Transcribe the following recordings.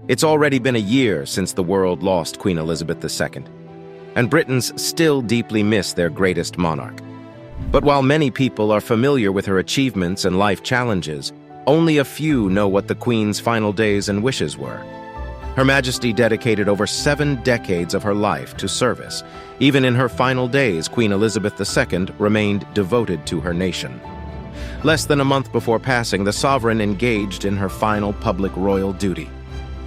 It's already been a year since the world lost Queen Elizabeth II, and Britons still deeply miss their greatest monarch. But while many people are familiar with her achievements and life challenges, only a few know what the Queen's final days and wishes were. Her Majesty dedicated over 7 decades of her life to service. Even in her final days, Queen Elizabeth II remained devoted to her nation. Less than a month before passing, the sovereign engaged in her final public royal duty.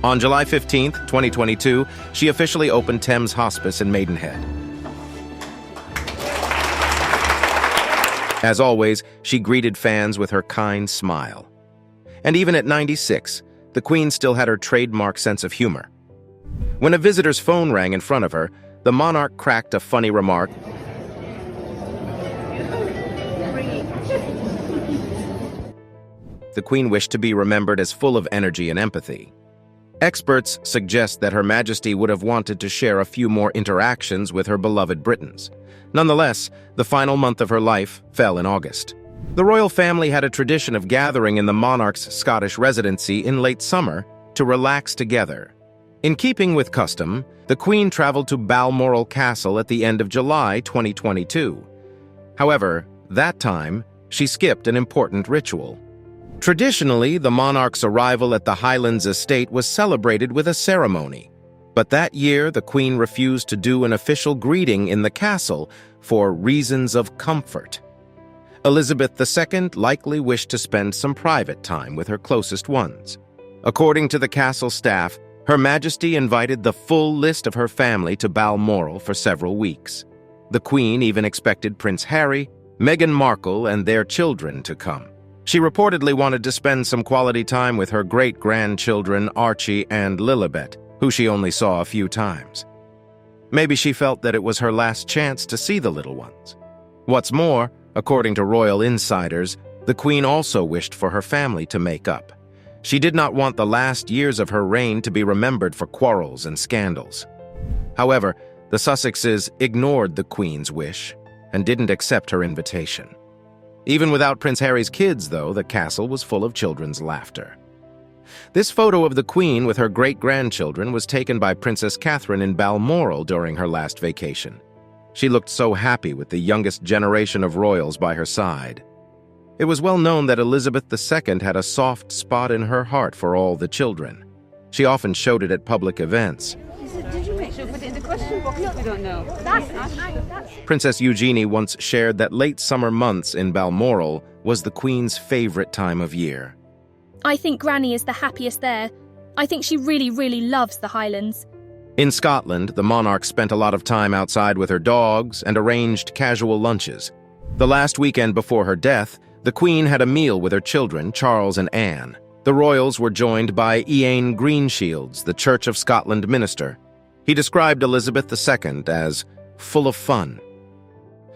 On July 15, 2022, she officially opened Thames Hospice in Maidenhead. As always, she greeted fans with her kind smile. And even at 96, the Queen still had her trademark sense of humor. When a visitor's phone rang in front of her, the monarch cracked a funny remark. The Queen wished to be remembered as full of energy and empathy. Experts suggest that Her Majesty would have wanted to share a few more interactions with her beloved Britons. Nonetheless, the final month of her life fell in August. The royal family had a tradition of gathering in the monarch's Scottish residency in late summer to relax together. In keeping with custom, the Queen traveled to Balmoral Castle at the end of July 2022. However, that time, she skipped an important ritual. Traditionally, the monarch's arrival at the Highlands estate was celebrated with a ceremony. But that year, the Queen refused to do an official greeting in the castle for reasons of comfort. Elizabeth II likely wished to spend some private time with her closest ones. According to the castle staff, Her Majesty invited the full list of her family to Balmoral for several weeks. The Queen even expected Prince Harry, Meghan Markle, and their children to come. She reportedly wanted to spend some quality time with her great-grandchildren Archie and Lilibet, who she only saw a few times. Maybe she felt that it was her last chance to see the little ones. What's more, according to royal insiders, the Queen also wished for her family to make up. She did not want the last years of her reign to be remembered for quarrels and scandals. However, the Sussexes ignored the Queen's wish and didn't accept her invitation. Even without Prince Harry's kids, though, the castle was full of children's laughter. This photo of the Queen with her great-grandchildren was taken by Princess Catherine in Balmoral during her last vacation. She looked so happy with the youngest generation of royals by her side. It was well known that Elizabeth II had a soft spot in her heart for all the children. She often showed it at public events. Did you make sure to put it in the question box if we don't know? Princess Eugenie once shared that late summer months in Balmoral was the Queen's favorite time of year. I think Granny is the happiest there. I think she really, really loves the Highlands. In Scotland, the monarch spent a lot of time outside with her dogs and arranged casual lunches. The last weekend before her death, the Queen had a meal with her children, Charles and Anne. The royals were joined by Ian Greenshields, the Church of Scotland minister. He described Elizabeth II as full of fun.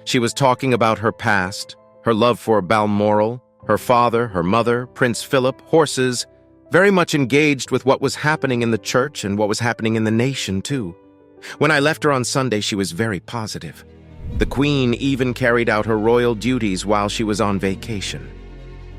She was talking about her past, her love for Balmoral, her father, her mother, Prince Philip, horses, very much engaged with what was happening in the church and what was happening in the nation, too. When I left her on Sunday, she was very positive. The Queen even carried out her royal duties while she was on vacation.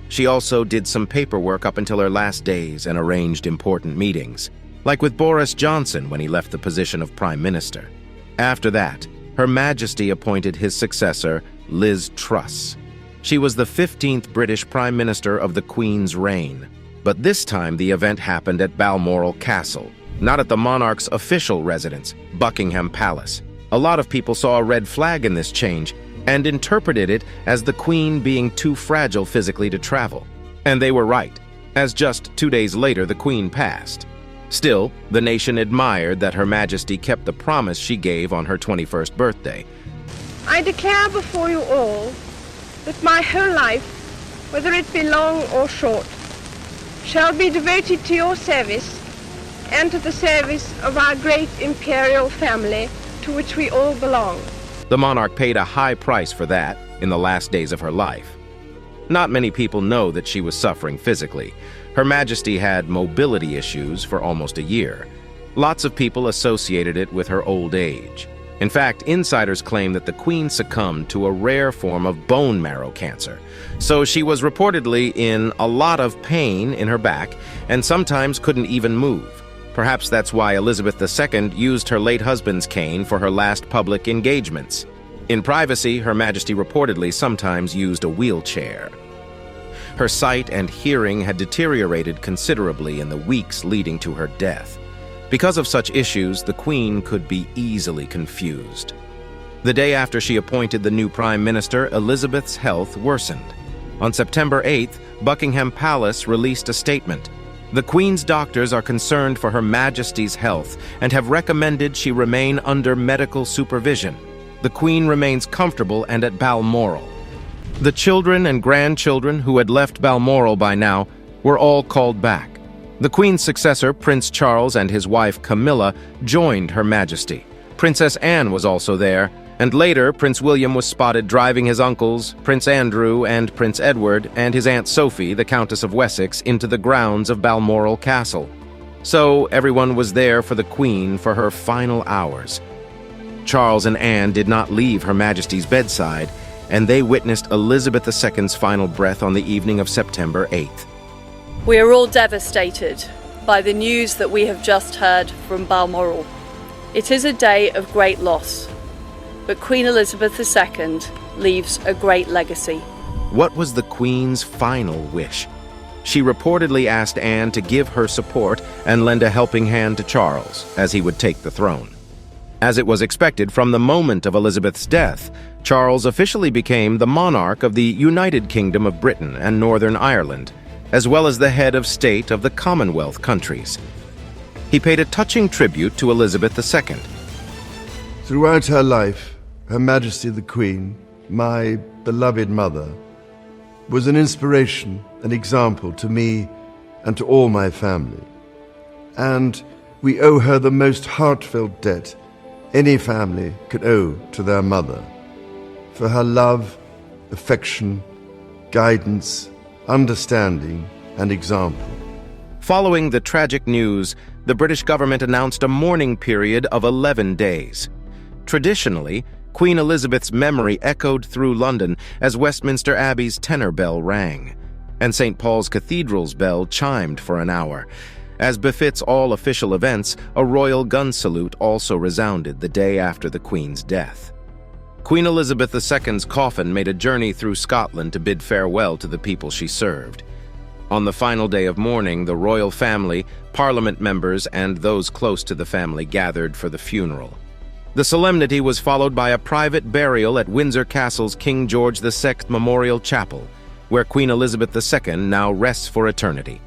She also did some paperwork up until her last days and arranged important meetings, like with Boris Johnson when he left the position of Prime Minister. After that, Her Majesty appointed his successor, Liz Truss. She was the 15th British Prime Minister of the Queen's reign. But this time the event happened at Balmoral Castle, not at the monarch's official residence, Buckingham Palace. A lot of people saw a red flag in this change and interpreted it as the Queen being too fragile physically to travel. And they were right, as just 2 days later the Queen passed. Still, the nation admired that Her Majesty kept the promise she gave on her 21st birthday. I declare before you all that my whole life, whether it be long or short, shall be devoted to your service and to the service of our great imperial family to which we all belong. The monarch paid a high price for that in the last days of her life. Not many people know that she was suffering physically. Her Majesty had mobility issues for almost a year. Lots of people associated it with her old age. In fact, insiders claim that the Queen succumbed to a rare form of bone marrow cancer. So she was reportedly in a lot of pain in her back and sometimes couldn't even move. Perhaps that's why Elizabeth II used her late husband's cane for her last public engagements. In privacy, Her Majesty reportedly sometimes used a wheelchair. Her sight and hearing had deteriorated considerably in the weeks leading to her death. Because of such issues, the Queen could be easily confused. The day after she appointed the new Prime Minister, Elizabeth's health worsened. On September 8th, Buckingham Palace released a statement. The Queen's doctors are concerned for Her Majesty's health and have recommended she remain under medical supervision. The Queen remains comfortable and at Balmoral. The children and grandchildren who had left Balmoral by now were all called back. The Queen's successor, Prince Charles, and his wife Camilla joined Her Majesty. Princess Anne was also there, and later Prince William was spotted driving his uncles, Prince Andrew and Prince Edward, and his Aunt Sophie, the Countess of Wessex, into the grounds of Balmoral Castle. So everyone was there for the Queen for her final hours. Charles and Anne did not leave Her Majesty's bedside, and they witnessed Elizabeth II's final breath on the evening of September 8th. We are all devastated by the news that we have just heard from Balmoral. It is a day of great loss, but Queen Elizabeth II leaves a great legacy. What was the Queen's final wish? She reportedly asked Anne to give her support and lend a helping hand to Charles, as he would take the throne. As it was expected from the moment of Elizabeth's death, Charles officially became the monarch of the United Kingdom of Britain and Northern Ireland, as well as the head of state of the Commonwealth countries. He paid a touching tribute to Elizabeth II. Throughout her life, Her Majesty the Queen, my beloved mother, was an inspiration, an example to me and to all my family. And we owe her the most heartfelt debt any family could owe to their mother, for her love, affection, guidance, understanding, and example. Following the tragic news, the British government announced a mourning period of 11 days. Traditionally, Queen Elizabeth's memory echoed through London as Westminster Abbey's tenor bell rang, and St. Paul's Cathedral's bell chimed for an hour. As befits all official events, a royal gun salute also resounded the day after the Queen's death. Queen Elizabeth II's coffin made a journey through Scotland to bid farewell to the people she served. On the final day of mourning, the royal family, parliament members, and those close to the family gathered for the funeral. The solemnity was followed by a private burial at Windsor Castle's King George VI Memorial Chapel, where Queen Elizabeth II now rests for eternity.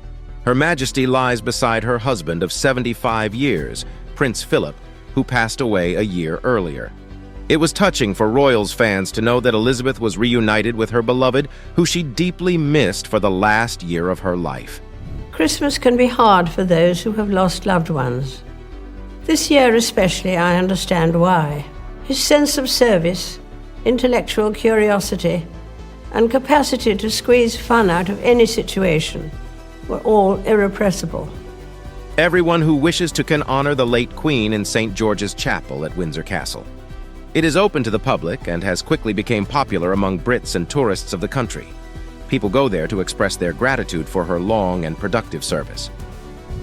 Her Majesty lies beside her husband of 75 years, Prince Philip, who passed away a year earlier. It was touching for royals fans to know that Elizabeth was reunited with her beloved, who she deeply missed for the last year of her life. Christmas can be hard for those who have lost loved ones. This year especially, I understand why. His sense of service, intellectual curiosity, and capacity to squeeze fun out of any situation were all irrepressible. Everyone who wishes to can honor the late Queen in St. George's Chapel at Windsor Castle. It is open to the public and has quickly become popular among Brits and tourists of the country. People go there to express their gratitude for her long and productive service.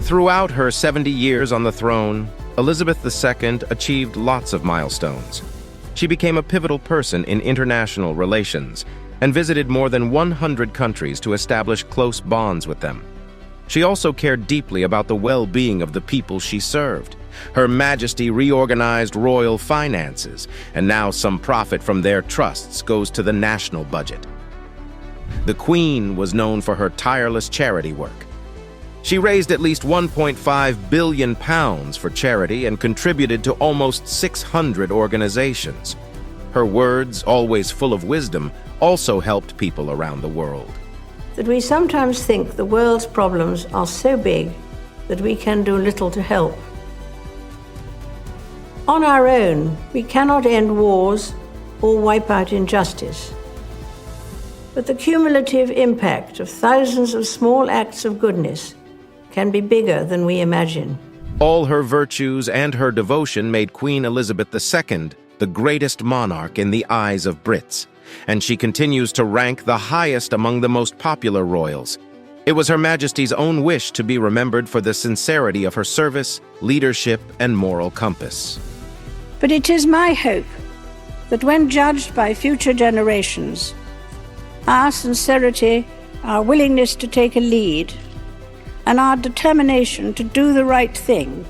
Throughout her 70 years on the throne, Elizabeth II achieved lots of milestones. She became a pivotal person in international relations and visited more than 100 countries to establish close bonds with them. She also cared deeply about the well-being of the people she served. Her Majesty reorganized royal finances, and now some profit from their trusts goes to the national budget. The Queen was known for her tireless charity work. She raised at least £1.5 billion for charity and contributed to almost 600 organizations. Her words, always full of wisdom, also helped people around the world. That we sometimes think the world's problems are so big that we can do little to help. On our own, we cannot end wars or wipe out injustice. But the cumulative impact of thousands of small acts of goodness can be bigger than we imagine. All her virtues and her devotion made Queen Elizabeth II the greatest monarch in the eyes of Brits, and she continues to rank the highest among the most popular royals. It was Her Majesty's own wish to be remembered for the sincerity of her service, leadership, and moral compass. But it is my hope that when judged by future generations, our sincerity, our willingness to take a lead, and our determination to do the right thing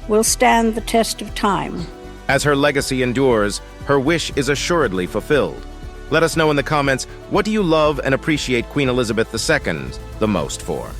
will stand the test of time. As her legacy endures, her wish is assuredly fulfilled. Let us know in the comments, what do you love and appreciate Queen Elizabeth II the most for?